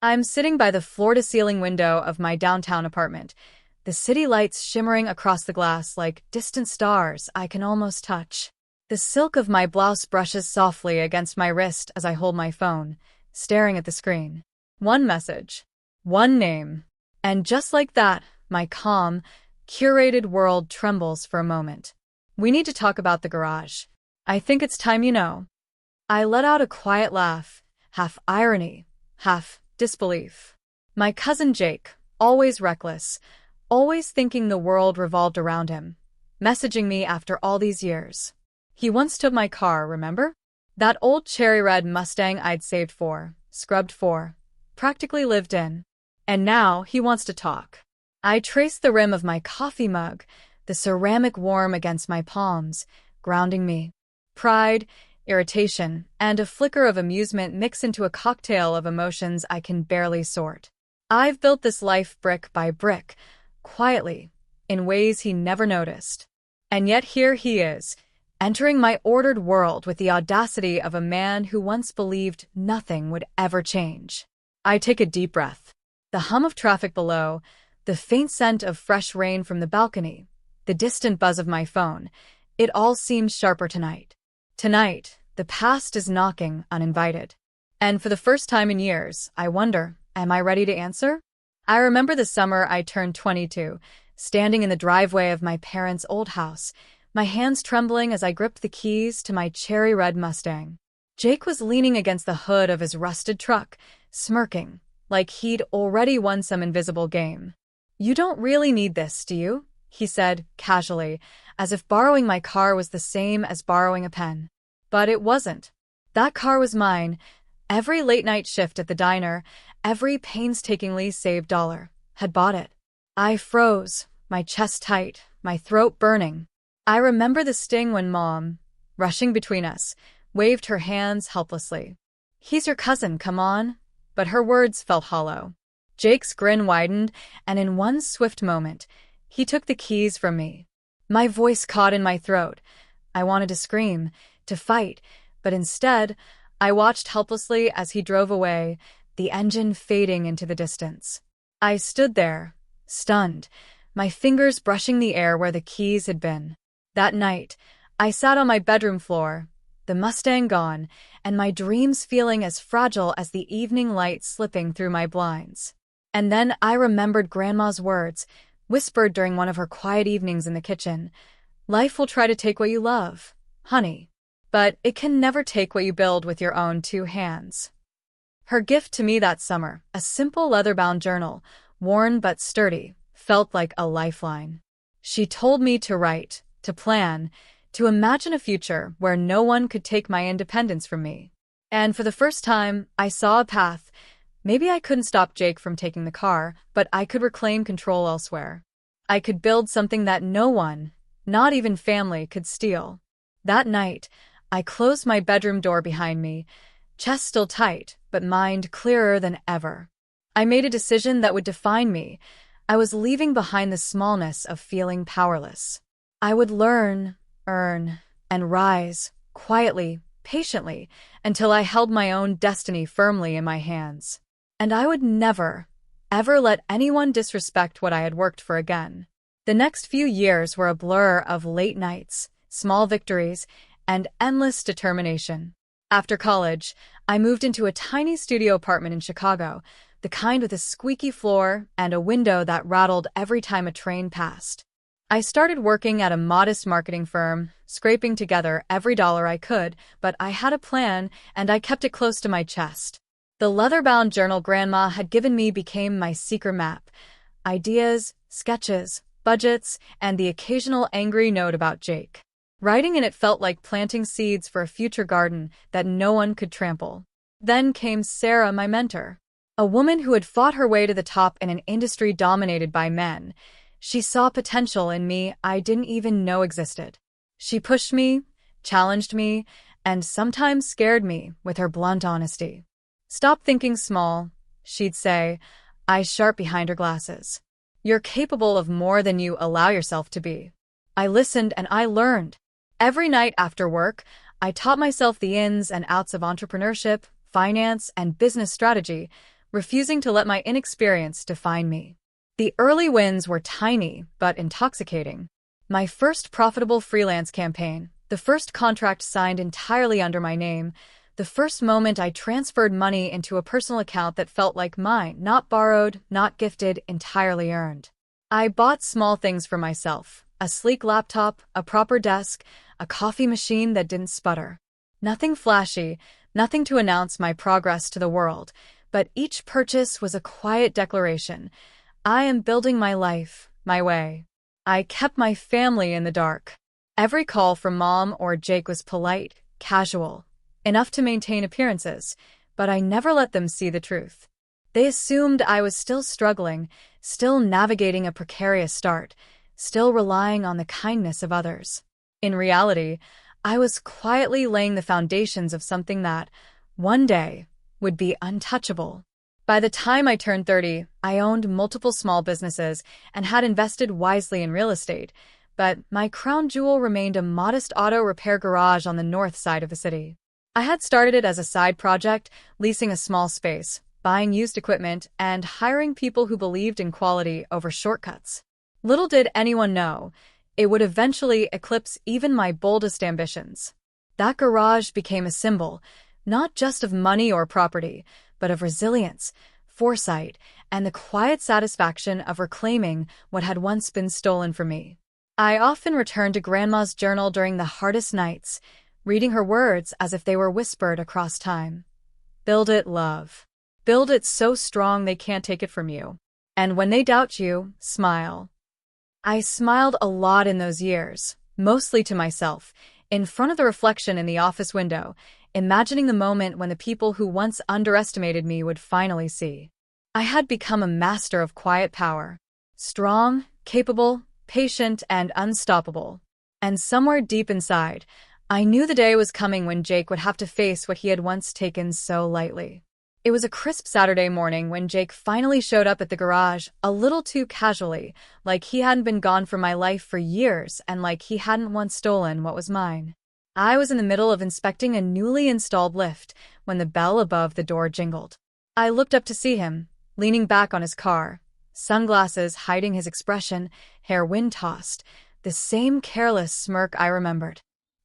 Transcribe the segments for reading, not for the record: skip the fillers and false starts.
I'm sitting by the floor-to-ceiling window of my downtown apartment, the city lights shimmering across the glass like distant stars I can almost touch. The silk of my blouse brushes softly against my wrist as I hold my phone, staring at the screen. One message, one name, and just like that, my calm, curated world trembles for a moment. We need to talk about the garage. I think it's time you know. I let out a quiet laugh, half irony, half disbelief. My cousin Jake, always reckless, always thinking the world revolved around him, messaging me after all these years. He once took my car, remember? That old cherry red Mustang I'd saved for, scrubbed for, practically lived in. And now he wants to talk. I traced the rim of my coffee mug, the ceramic warm against my palms, grounding me. Pride, irritation, and a flicker of amusement mix into a cocktail of emotions I can barely sort. I've built this life brick by brick, quietly, in ways he never noticed. And yet here he is, entering my ordered world with the audacity of a man who once believed nothing would ever change. I take a deep breath. The hum of traffic below, the faint scent of fresh rain from the balcony, the distant buzz of my phone, it all seems sharper tonight. Tonight, the past is knocking uninvited. And for the first time in years, I wonder, am I ready to answer? I remember the summer I turned 22, standing in the driveway of my parents' old house, my hands trembling as I gripped the keys to my cherry red Mustang. Jake was leaning against the hood of his rusted truck, smirking, like he'd already won some invisible game. "You don't really need this, do you?" he said, casually, as if borrowing my car was the same as borrowing a pen. But it wasn't. That car was mine. Every late-night shift at the diner, every painstakingly saved dollar, had bought it. I froze, my chest tight, my throat burning. I remember the sting when Mom, rushing between us, waved her hands helplessly. "He's your cousin, come on." But her words felt hollow. Jake's grin widened, and in one swift moment, he took the keys from me. My voice caught in my throat. I wanted to scream, to fight, but instead, I watched helplessly as he drove away, the engine fading into the distance. I stood there, stunned, my fingers brushing the air where the keys had been. That night, I sat on my bedroom floor, the Mustang gone, and my dreams feeling as fragile as the evening light slipping through my blinds. And then I remembered Grandma's words, whispered during one of her quiet evenings in the kitchen. "Life will try to take what you love, honey, but it can never take what you build with your own two hands." Her gift to me that summer, a simple leather-bound journal, worn but sturdy, felt like a lifeline. She told me to write, to plan, to imagine a future where no one could take my independence from me. And for the first time, I saw a path. Maybe I couldn't stop Jake from taking the car, but I could reclaim control elsewhere. I could build something that no one, not even family, could steal. That night, I closed my bedroom door behind me, chest still tight, but mind clearer than ever. I made a decision that would define me. I was leaving behind the smallness of feeling powerless. I would learn, earn, and rise, quietly, patiently, until I held my own destiny firmly in my hands. And I would never, ever let anyone disrespect what I had worked for again. The next few years were a blur of late nights, small victories, and endless determination. After college, I moved into a tiny studio apartment in Chicago, the kind with a squeaky floor and a window that rattled every time a train passed. I started working at a modest marketing firm, scraping together every dollar I could, but I had a plan, and I kept it close to my chest. The leather-bound journal Grandma had given me became my secret map. Ideas, sketches, budgets, and the occasional angry note about Jake. Writing in it felt like planting seeds for a future garden that no one could trample. Then came Sarah, my mentor. A woman who had fought her way to the top in an industry dominated by men. She saw potential in me I didn't even know existed. She pushed me, challenged me, and sometimes scared me with her blunt honesty. "Stop thinking small," she'd say, eyes sharp behind her glasses. "You're capable of more than you allow yourself to be." I listened and I learned. Every night after work, I taught myself the ins and outs of entrepreneurship, finance, and business strategy, refusing to let my inexperience define me. The early wins were tiny but intoxicating. My first profitable freelance campaign, the first contract signed entirely under my name, the first moment I transferred money into a personal account that felt like mine, not borrowed, not gifted, entirely earned. I bought small things for myself: a sleek laptop, a proper desk, a coffee machine that didn't sputter. Nothing flashy, nothing to announce my progress to the world, but each purchase was a quiet declaration: I am building my life, my way. I kept my family in the dark. Every call from Mom or Jake was polite, casual, enough to maintain appearances, but I never let them see the truth. They assumed I was still struggling, still navigating a precarious start, still relying on the kindness of others. In reality, I was quietly laying the foundations of something that, one day, would be untouchable. By the time I turned 30, I owned multiple small businesses and had invested wisely in real estate, but my crown jewel remained a modest auto repair garage on the north side of the city. I had started it as a side project, leasing a small space, buying used equipment, and hiring people who believed in quality over shortcuts. Little did anyone know, it would eventually eclipse even my boldest ambitions. That garage became a symbol, not just of money or property, but of resilience, foresight, and the quiet satisfaction of reclaiming what had once been stolen from me. I often returned to Grandma's journal during the hardest nights, reading her words as if they were whispered across time. Build it, love. Build it so strong they can't take it from you. And when they doubt you, smile. I smiled a lot in those years, mostly to myself, in front of the reflection in the office window, imagining the moment when the people who once underestimated me would finally see. I had become a master of quiet power. Strong, capable, patient, and unstoppable. And somewhere deep inside, I knew the day was coming when Jake would have to face what he had once taken so lightly. It was a crisp Saturday morning when Jake finally showed up at the garage, a little too casually, like he hadn't been gone from my life for years and like he hadn't once stolen what was mine. I was in the middle of inspecting a newly installed lift when the bell above the door jingled. I looked up to see him, leaning back on his car, sunglasses hiding his expression, hair wind-tossed, the same careless smirk I remembered.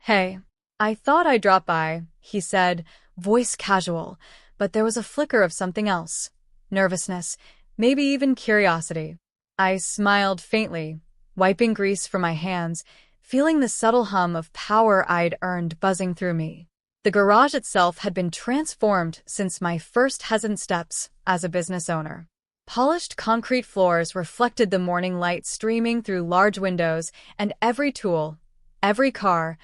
"Hey, I thought I'd drop by," he said, voice casual, but there was a flicker of something else. Nervousness, maybe even curiosity. I smiled faintly, wiping grease from my hands, feeling the subtle hum of power I'd earned buzzing through me. The garage itself had been transformed since my first hesitant steps as a business owner. Polished concrete floors reflected the morning light streaming through large windows, and every tool, every car,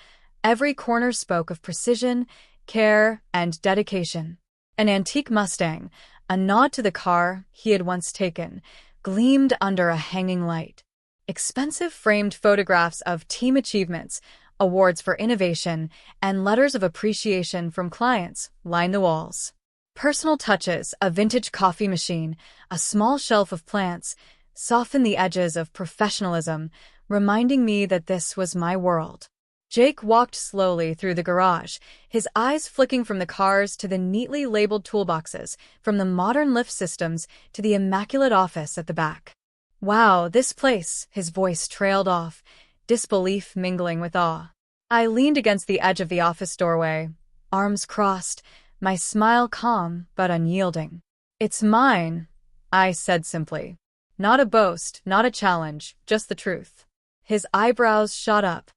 every corner spoke of precision, care, and dedication. An antique Mustang, a nod to the car he had once taken, gleamed under a hanging light. Expensive framed photographs of team achievements, awards for innovation, and letters of appreciation from clients lined the walls. Personal touches, a vintage coffee machine, a small shelf of plants, softened the edges of professionalism, reminding me that this was my world. Jake walked slowly through the garage, his eyes flicking from the cars to the neatly labeled toolboxes, from the modern lift systems to the immaculate office at the back. "Wow, this place," his voice trailed off, disbelief mingling with awe. I leaned against the edge of the office doorway, arms crossed, my smile calm but unyielding. "It's mine," I said simply. Not a boast, not a challenge, just the truth. His eyebrows shot up.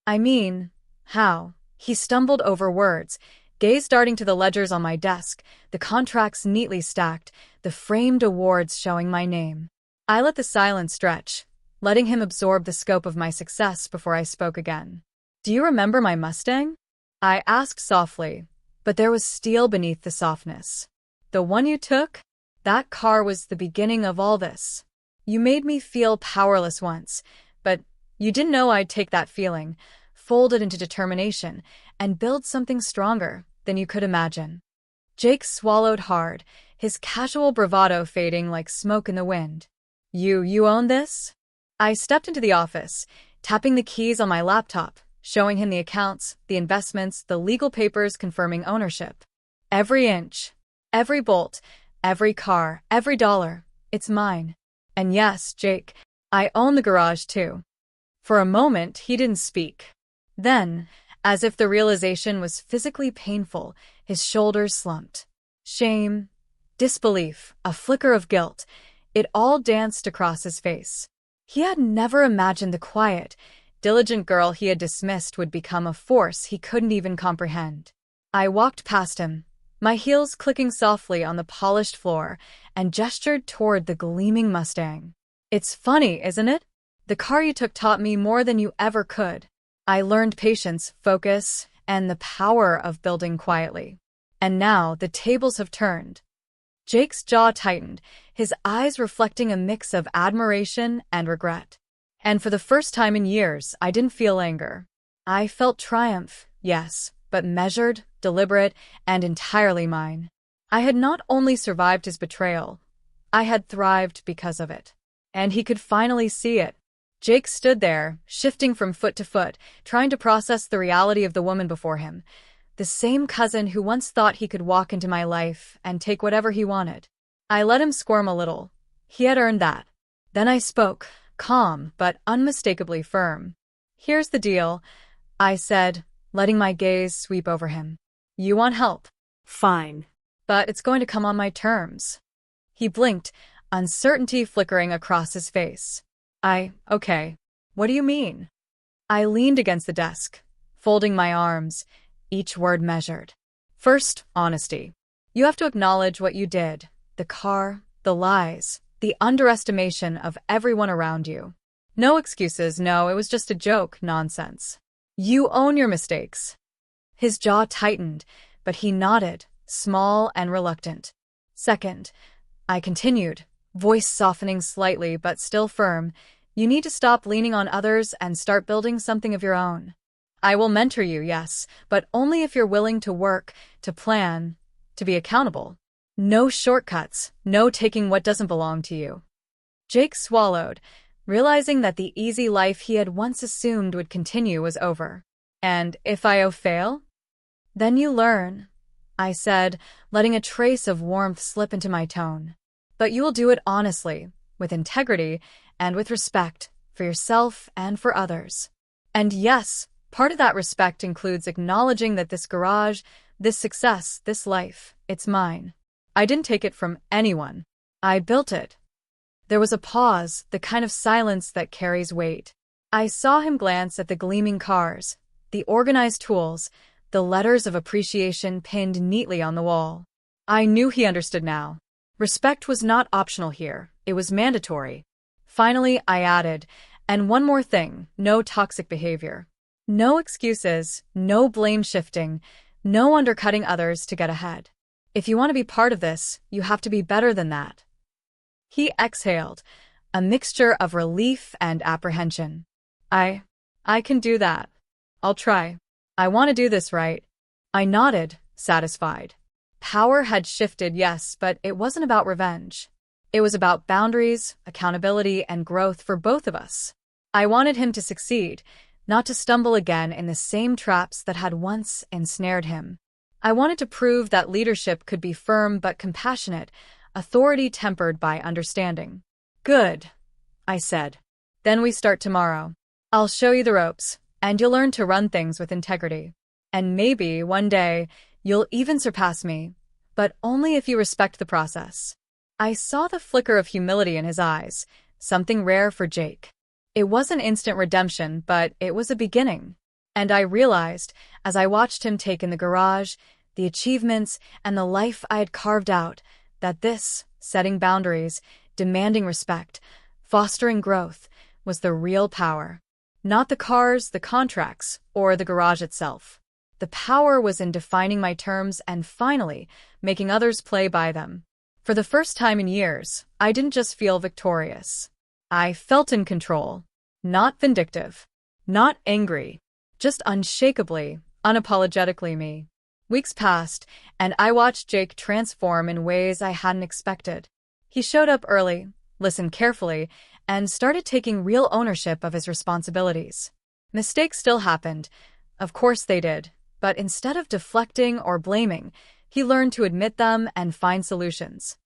I mean, how?" He stumbled over words, gaze darting to the ledgers on my desk, the contracts neatly stacked, the framed awards showing my name. I let the silence stretch, letting him absorb the scope of my success before I spoke again. "Do you remember my Mustang?" I asked softly, but there was steel beneath the softness. "The one you took? That car was the beginning of all this. You made me feel powerless once, but you didn't know I'd take that feeling, fold it into determination, and build something stronger than you could imagine." Jake swallowed hard, his casual bravado fading like smoke in the wind. You own this?" I stepped into the office, tapping the keys on my laptop, showing him the accounts, the investments, the legal papers confirming ownership. Every inch, every bolt, Every car, every dollar. It's mine. And yes, Jake, I own the garage too. For a moment, he didn't speak. Then, as if the realization was physically painful, his shoulders slumped. Shame, disbelief, a flicker of guilt, it all danced across his face. He had never imagined the quiet, diligent girl he had dismissed would become a force he couldn't even comprehend. I walked past him, my heels clicking softly on the polished floor, and gestured toward the gleaming Mustang. It's funny, isn't it? The car you took taught me more than you ever could. I learned patience, focus, and the power of building quietly. And now the tables have turned. Jake's jaw tightened, his eyes reflecting a mix of admiration and regret. And for the first time in years, I didn't feel anger. I felt triumph, yes, but measured, deliberate, and entirely mine. I had not only survived his betrayal, I had thrived because of it. And he could finally see it. Jake stood there, shifting from foot to foot, trying to process the reality of the woman before him. The same cousin who once thought he could walk into my life and take whatever he wanted. I let him squirm a little. He had earned that. Then I spoke, calm but unmistakably firm. Here's the deal, I said, letting my gaze sweep over him. You want help? Fine. But it's going to come on my terms. He blinked, uncertainty flickering across his face. Okay. What do you mean? I leaned against the desk, folding my arms, each word measured. First, honesty. You have to acknowledge what you did. The car, the lies, the underestimation of everyone around you. No excuses, no, it was just a joke, nonsense. You own your mistakes. His jaw tightened, but he nodded, small and reluctant. Second, I continued, voice softening slightly but still firm. You need to stop leaning on others and start building something of your own. I will mentor you, yes, but only if you're willing to work, to plan, to be accountable. No shortcuts, no taking what doesn't belong to you. Jake swallowed, realizing that the easy life he had once assumed would continue was over. And if I fail? Then you learn, I said, letting a trace of warmth slip into my tone. But you will do it honestly, with integrity, and with respect, for yourself and for others. And yes, part of that respect includes acknowledging that this garage, this success, this life, it's mine. I didn't take it from anyone. I built it. There was a pause, the kind of silence that carries weight. I saw him glance at the gleaming cars, the organized tools, the letters of appreciation pinned neatly on the wall. I knew he understood now. Respect was not optional here, it was mandatory. Finally, I added, and one more thing, no toxic behavior. No excuses, no blame shifting, no undercutting others to get ahead. If you want to be part of this, you have to be better than that. He exhaled, a mixture of relief and apprehension. I can do that. I'll try. I want to do this right. I nodded, satisfied. Power had shifted, yes, but it wasn't about revenge. It was about boundaries, accountability, and growth for both of us. I wanted him to succeed, not to stumble again in the same traps that had once ensnared him. I wanted to prove that leadership could be firm but compassionate, authority tempered by understanding. Good, I said. Then we start tomorrow. I'll show you the ropes, and you'll learn to run things with integrity. And maybe, one day, you'll even surpass me, but only if you respect the process. I saw the flicker of humility in his eyes, something rare for Jake. It wasn't instant redemption, but it was a beginning. And I realized, as I watched him take in the garage, the achievements, and the life I had carved out, that this, setting boundaries, demanding respect, fostering growth, was the real power. Not the cars, the contracts, or the garage itself. The power was in defining my terms and finally making others play by them. For the first time in years, I didn't just feel victorious. I felt in control. Not vindictive. Not angry. Just unshakably, unapologetically me. Weeks passed, and I watched Jake transform in ways I hadn't expected. He showed up early, listened carefully, and started taking real ownership of his responsibilities. Mistakes still happened. Of course they did. But instead of deflecting or blaming, he learned to admit them and find solutions.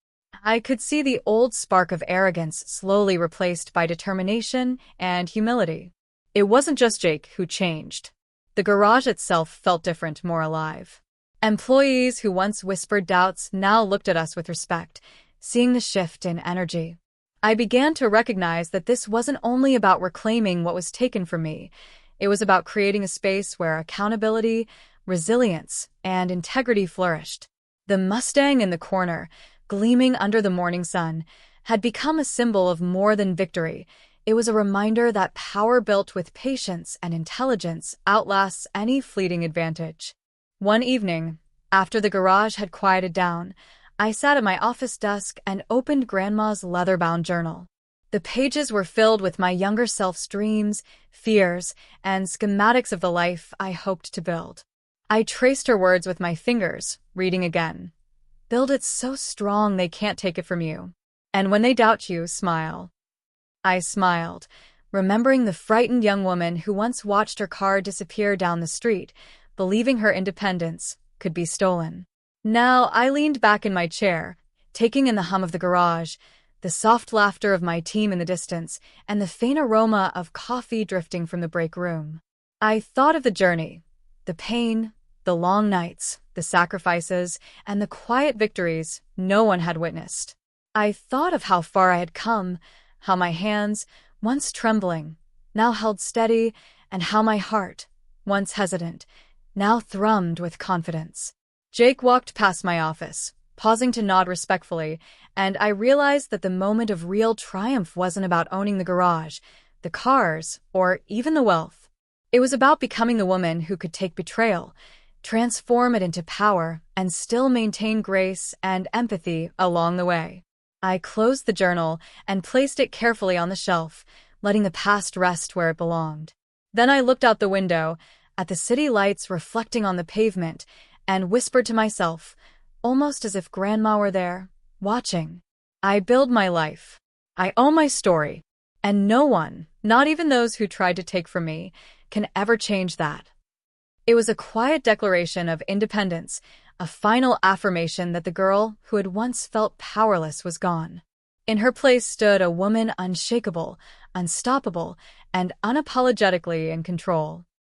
I could see the old spark of arrogance slowly replaced by determination and humility. It wasn't just Jake who changed. The garage itself felt different, more alive. Employees who once whispered doubts now looked at us with respect, seeing the shift in energy. I began to recognize that this wasn't only about reclaiming what was taken from me. It was about creating a space where accountability, resilience, and integrity flourished. The Mustang in the corner, gleaming under the morning sun, had become a symbol of more than victory. It was a reminder that power built with patience and intelligence outlasts any fleeting advantage. One evening, after the garage had quieted down, I sat at my office desk and opened Grandma's leather-bound journal. The pages were filled with my younger self's dreams, fears, and schematics of the life I hoped to build. I traced her words with my fingers, reading again. Build it so strong they can't take it from you. And when they doubt you, smile. I smiled, remembering the frightened young woman who once watched her car disappear down the street, believing her independence could be stolen. Now I leaned back in my chair, taking in the hum of the garage, the soft laughter of my team in the distance, and the faint aroma of coffee drifting from the break room. I thought of the journey, the pain, the long nights, the sacrifices, and the quiet victories no one had witnessed. I thought of how far I had come, how my hands, once trembling, now held steady, and how my heart, once hesitant, now thrummed with confidence. Jake walked past my office, pausing to nod respectfully, and I realized that the moment of real triumph wasn't about owning the garage, the cars, or even the wealth. It was about becoming the woman who could take betrayal, transform it into power, and still maintain grace and empathy along the way. I closed the journal and placed it carefully on the shelf, letting the past rest where it belonged. Then I looked out the window, at the city lights reflecting on the pavement, and whispered to myself, almost as if Grandma were there, watching. I build my life. I own my story. And no one, not even those who tried to take from me, can ever change that. It was a quiet declaration of independence, a final affirmation that the girl who had once felt powerless was gone. In her place stood a woman unshakable, unstoppable, and unapologetically in control.